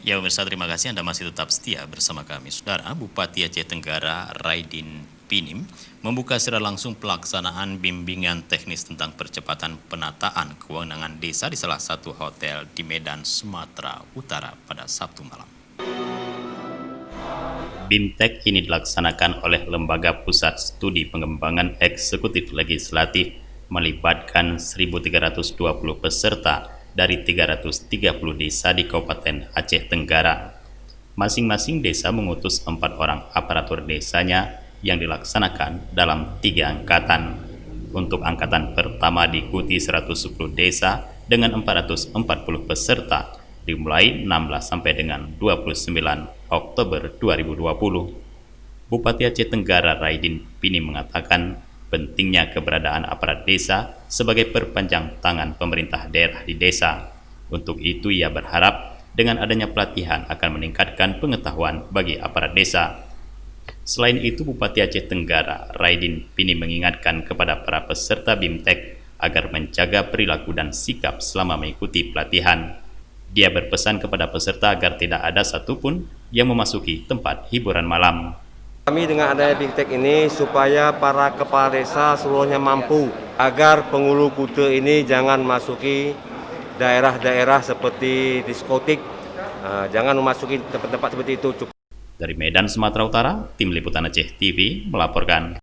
Ya pemirsa, terima kasih Anda masih tetap setia bersama kami. Saudara, Bupati Aceh Tenggara Raidin Pinim membuka secara langsung pelaksanaan bimbingan teknis tentang percepatan penataan kewenangan desa di salah satu hotel di Medan, Sumatera Utara pada Sabtu malam. BIMTEK ini dilaksanakan oleh Lembaga Pusat Studi Pengembangan Eksekutif Legislatif melibatkan 1.320 peserta dari 330 desa di Kabupaten Aceh Tenggara. Masing-masing desa mengutus 4 orang aparatur desanya yang dilaksanakan dalam 3 angkatan. Untuk angkatan pertama diikuti 110 desa dengan 440 peserta dimulai 16 sampai dengan 29 Oktober 2020. Bupati Aceh Tenggara Raidin Pinim mengatakan pentingnya keberadaan aparat desa sebagai perpanjang tangan pemerintah daerah di desa. Untuk itu ia berharap dengan adanya pelatihan akan meningkatkan pengetahuan bagi aparat desa. Selain itu, Bupati Aceh Tenggara Raidin Pinim mengingatkan kepada para peserta BIMTEK agar menjaga perilaku dan sikap selama mengikuti pelatihan. Dia berpesan kepada peserta agar tidak ada satupun yang memasuki tempat hiburan malam. Kami dengan adanya BIMTEK ini supaya para kepala desa seluruhnya mampu agar penghulu kute ini jangan masuki daerah-daerah seperti diskotik, jangan memasuki tempat-tempat seperti itu. Dari Medan, Sumatera Utara, Tim Liputan Aceh TV melaporkan.